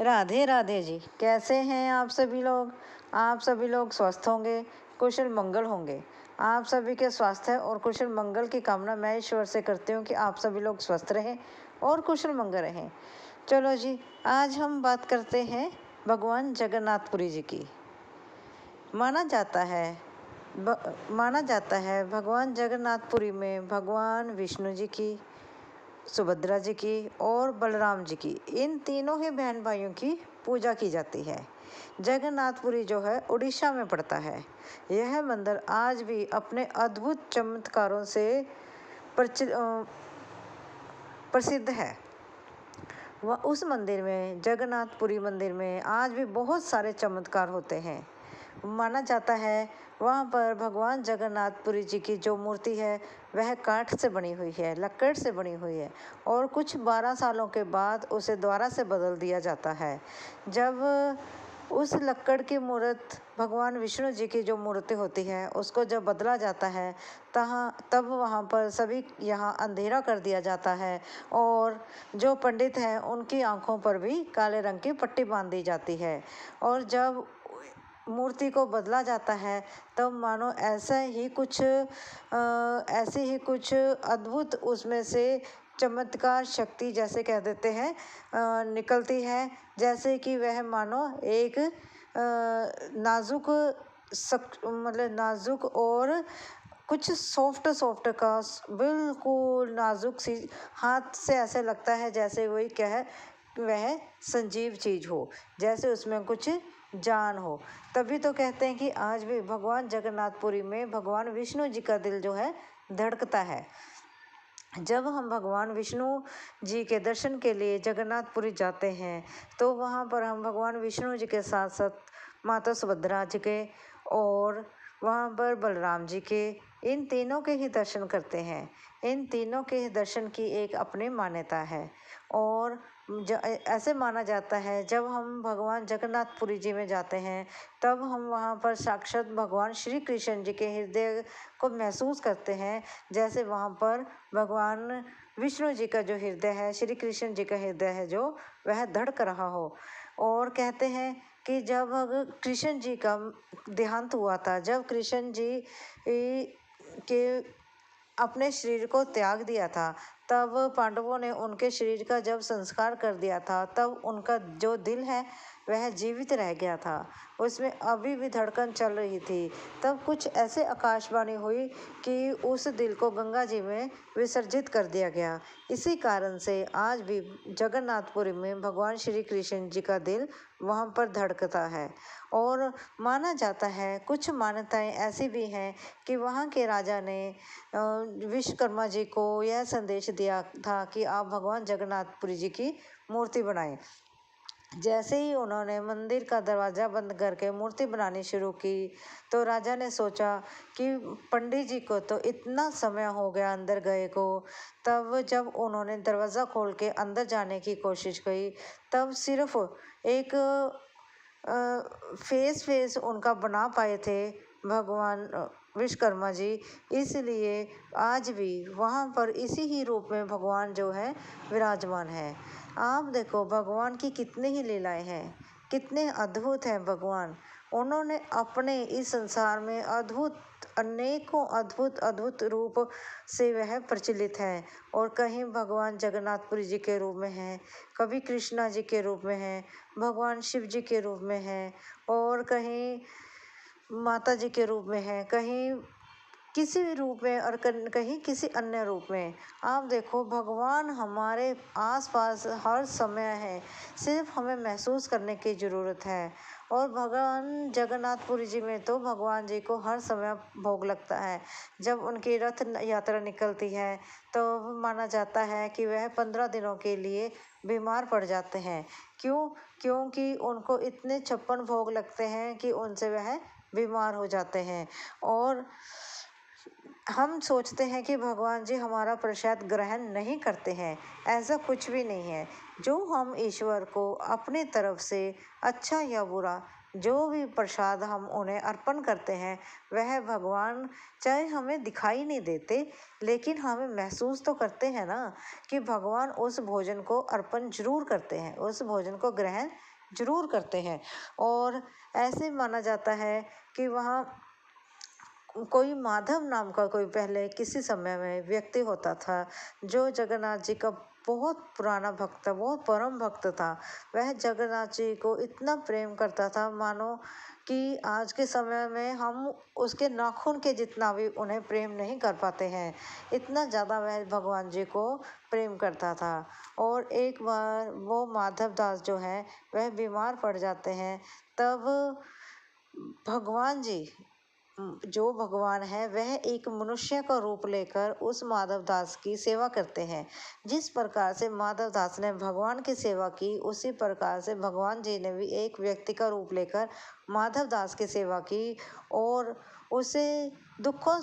राधे राधे जी। कैसे हैं आप सभी लोग? आप सभी लोग स्वस्थ होंगे, कुशल मंगल होंगे। आप सभी के स्वास्थ्य और कुशल मंगल की कामना मैं ईश्वर से करती हूँ कि आप सभी लोग स्वस्थ रहें और कुशल मंगल रहें। चलो जी, आज हम बात करते हैं भगवान जगन्नाथपुरी जी की। माना जाता है भगवान जगन्नाथपुरी में भगवान विष्णु जी की, सुभद्रा जी की और बलराम जी की, इन तीनों ही बहन भाइयों की पूजा की जाती है। जगन्नाथपुरी जो है उड़ीसा में पड़ता है। यह मंदिर आज भी अपने अद्भुत चमत्कारों से प्रसिद्ध है। उस मंदिर में, जगन्नाथपुरी मंदिर में आज भी बहुत सारे चमत्कार होते हैं। माना जाता है वहाँ पर भगवान जगन्नाथपुरी जी की जो मूर्ति है वह काठ से बनी हुई है, लकड़ से बनी हुई है और कुछ 12 सालों के बाद उसे दोबारा से बदल दिया जाता है। जब उस लकड़ की मूर्त, भगवान विष्णु जी की जो मूर्ति होती है, उसको जब बदला जाता है तब वहाँ पर सभी यहाँ अंधेरा कर दिया जाता है और जो पंडित हैं उनकी आंखों पर भी काले रंग की पट्टी बांध दी जाती है। और जब मूर्ति को बदला जाता है तब मानो ऐसे ही कुछ अद्भुत उसमें से चमत्कार शक्ति जैसे कह देते हैं निकलती है, जैसे कि वह मानो एक नाजुक और कुछ सॉफ्ट का बिल्कुल नाजुक सी, हाथ से ऐसे लगता है जैसे वह संजीव चीज हो, जैसे उसमें कुछ जान हो। तभी तो कहते हैं कि आज भी भगवान जगन्नाथपुरी में भगवान विष्णु जी का दिल जो है धड़कता है। जब हम भगवान विष्णु जी के दर्शन के लिए जगन्नाथपुरी जाते हैं तो वहाँ पर हम भगवान विष्णु जी के साथ साथ माता सुभद्रा जी के और वहाँ पर बलराम जी के, इन तीनों के ही दर्शन करते हैं। इन तीनों के दर्शन की एक अपनी मान्यता है और ऐसे माना जाता है जब हम भगवान जगन्नाथपुरी जी में जाते हैं तब हम वहाँ पर साक्षात भगवान श्री कृष्ण जी के हृदय को महसूस करते हैं, जैसे वहाँ पर भगवान विष्णु जी का जो हृदय है, श्री कृष्ण जी का हृदय है जो वह धड़क रहा हो। और कहते हैं कि जब कृष्ण जी का देहांत हुआ था, जब कृष्ण जी के अपने शरीर को त्याग दिया था, तब पांडवों ने उनके शरीर का जब संस्कार कर दिया था तब उनका जो दिल है वह जीवित रह गया था, उसमें अभी भी धड़कन चल रही थी। तब कुछ ऐसे आकाशवाणी हुई कि उस दिल को गंगा जी में विसर्जित कर दिया गया। इसी कारण से आज भी जगन्नाथपुरी में भगवान श्री कृष्ण जी का दिल वहाँ पर धड़कता है। और माना जाता है, कुछ मान्यताएं ऐसी भी हैं कि वहाँ के राजा ने विश्वकर्मा जी को यह संदेश दिया था कि आप भगवान जगन्नाथपुरी जी की मूर्ति बनाएं। जैसे ही उन्होंने मंदिर का दरवाज़ा बंद करके मूर्ति बनानी शुरू की तो राजा ने सोचा कि पंडित जी को तो इतना समय हो गया अंदर गए को। तब जब उन्होंने दरवाज़ा खोल के अंदर जाने की कोशिश की तब सिर्फ एक फेस उनका बना पाए थे भगवान विश्वकर्मा जी। इसलिए आज भी वहाँ पर इसी ही रूप में भगवान जो है विराजमान है। आप देखो भगवान की कितनी ही लीलाएं हैं, कितने अद्भुत हैं भगवान। उन्होंने अपने इस संसार में अनेकों अद्भुत रूप से वह प्रचलित हैं। और कहीं भगवान जगन्नाथपुरी जी के रूप में हैं, कभी कृष्णा जी के रूप में हैं, भगवान शिव जी के रूप में हैं और कहीं माता जी के रूप में हैं, कहीं किसी भी रूप में और कहीं किसी अन्य रूप में। आप देखो भगवान हमारे आसपास हर समय है, सिर्फ हमें महसूस करने की ज़रूरत है। और भगवान जगन्नाथपुरी जी में तो भगवान जी को हर समय भोग लगता है। जब उनकी रथ यात्रा निकलती है तो माना जाता है कि वह 15 दिनों के लिए बीमार पड़ जाते हैं। क्योंकि उनको इतने 56 भोग लगते हैं कि उनसे वह बीमार हो जाते हैं। और हम सोचते हैं कि भगवान जी हमारा प्रसाद ग्रहण नहीं करते हैं, ऐसा कुछ भी नहीं है। जो हम ईश्वर को अपनी तरफ से अच्छा या बुरा जो भी प्रसाद हम उन्हें अर्पण करते हैं वह भगवान चाहे हमें दिखाई नहीं देते, लेकिन हमें महसूस तो करते हैं ना कि भगवान उस भोजन को अर्पण जरूर करते हैं, उस भोजन को ग्रहण जरूर करते हैं। और ऐसे माना जाता है कि वहाँ कोई माधव नाम का कोई पहले किसी समय में व्यक्ति होता था जो जगन्नाथ जी का बहुत पुराना भक्त था, बहुत परम भक्त था। वह जगन्नाथ जी को इतना प्रेम करता था मानो कि आज के समय में हम उसके नाखून के जितना भी उन्हें प्रेम नहीं कर पाते हैं, इतना ज़्यादा वह भगवान जी को प्रेम करता था। और एक बार वो माधव दास जो है वह बीमार पड़ जाते हैं, तब भगवान जी जो भगवान है वह एक मनुष्य का रूप लेकर उस माधव दास की सेवा करते हैं। जिस प्रकार से माधव दास ने भगवान की सेवा की, उसी प्रकार से भगवान जी ने भी एक व्यक्ति का रूप लेकर माधव दास की सेवा की और उसे दुखों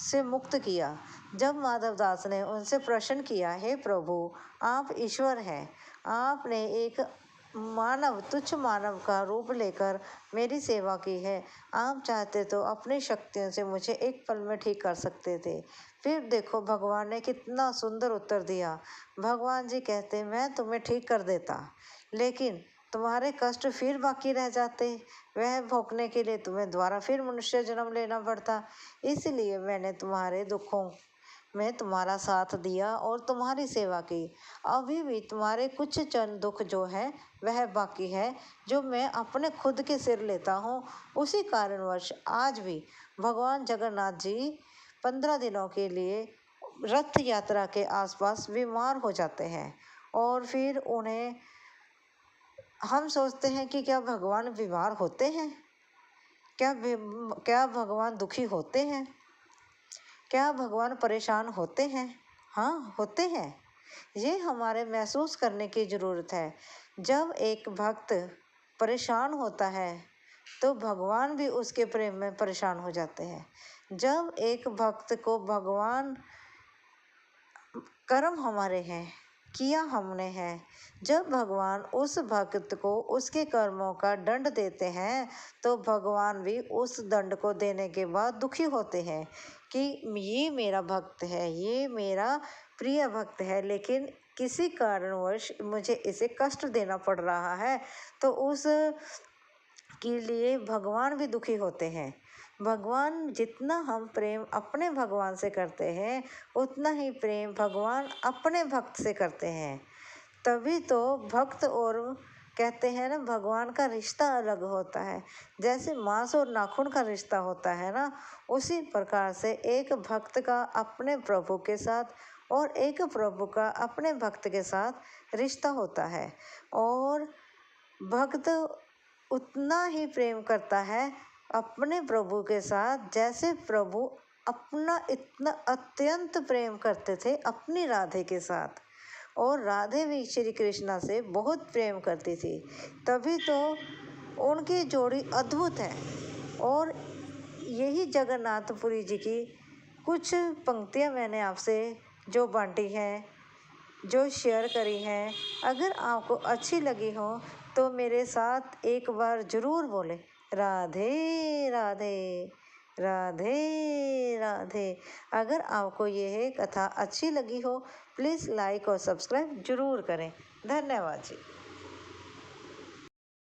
से मुक्त किया। जब माधव दास ने उनसे प्रश्न किया, हे प्रभु, आप ईश्वर हैं, आपने एक मानव, तुच्छ मानव का रूप लेकर मेरी सेवा की है, आप चाहते तो अपनी शक्तियों से मुझे एक पल में ठीक कर सकते थे। फिर देखो भगवान ने कितना सुंदर उत्तर दिया। भगवान जी कहते, मैं तुम्हें ठीक कर देता, लेकिन तुम्हारे कष्ट फिर बाकी रह जाते, वह भोगने के लिए तुम्हें दोबारा फिर मनुष्य जन्म लेना पड़ता। इसलिए मैंने तुम्हारे दुखों में तुम्हारा साथ दिया और तुम्हारी सेवा की। अभी भी तुम्हारे कुछ चंद दुख जो है वह बाकी है, जो मैं अपने खुद के सिर लेता हूँ। उसी कारणवश आज भी भगवान जगन्नाथ जी 15 दिनों के लिए रथ यात्रा के आसपास बीमार हो जाते हैं और फिर उन्हें हम सोचते हैं कि क्या भगवान बीमार होते हैं, क्या भगवान दुखी होते हैं, क्या भगवान परेशान होते हैं? हाँ, होते हैं। ये हमारे महसूस करने की ज़रूरत है। जब एक भक्त परेशान होता है तो भगवान भी उसके प्रेम में परेशान हो जाते हैं। जब एक भक्त को भगवान, कर्म हमारे हैं, किया हमने है, जब भगवान उस भक्त को उसके कर्मों का दंड देते हैं तो भगवान भी उस दंड को देने के बाद दुखी होते हैं कि ये मेरा भक्त है, ये मेरा प्रिय भक्त है, लेकिन किसी कारणवश मुझे इसे कष्ट देना पड़ रहा है। तो उस के लिए भगवान भी दुखी होते हैं। भगवान, जितना हम प्रेम अपने भगवान से करते हैं उतना ही प्रेम भगवान अपने भक्त से करते हैं। तभी तो भक्त और कहते हैं ना, भगवान का रिश्ता अलग होता है। जैसे मांस और नाखून का रिश्ता होता है ना, उसी प्रकार से एक भक्त का अपने प्रभु के साथ और एक प्रभु का अपने भक्त के साथ रिश्ता होता है। और भक्त उतना ही प्रेम करता है अपने प्रभु के साथ जैसे प्रभु अपना इतना अत्यंत प्रेम करते थे अपनी राधे के साथ। और राधे भी श्री कृष्णा से बहुत प्रेम करती थी, तभी तो उनकी जोड़ी अद्भुत है। और यही जगन्नाथपुरी जी की कुछ पंक्तियाँ मैंने आपसे जो बांटी हैं, जो शेयर करी हैं, अगर आपको अच्छी लगी हो तो मेरे साथ एक बार ज़रूर बोले, राधे राधे, राधे राधे। अगर आपको यह कथा अच्छी लगी हो प्लीज़ लाइक और सब्सक्राइब ज़रूर करें। धन्यवाद जी।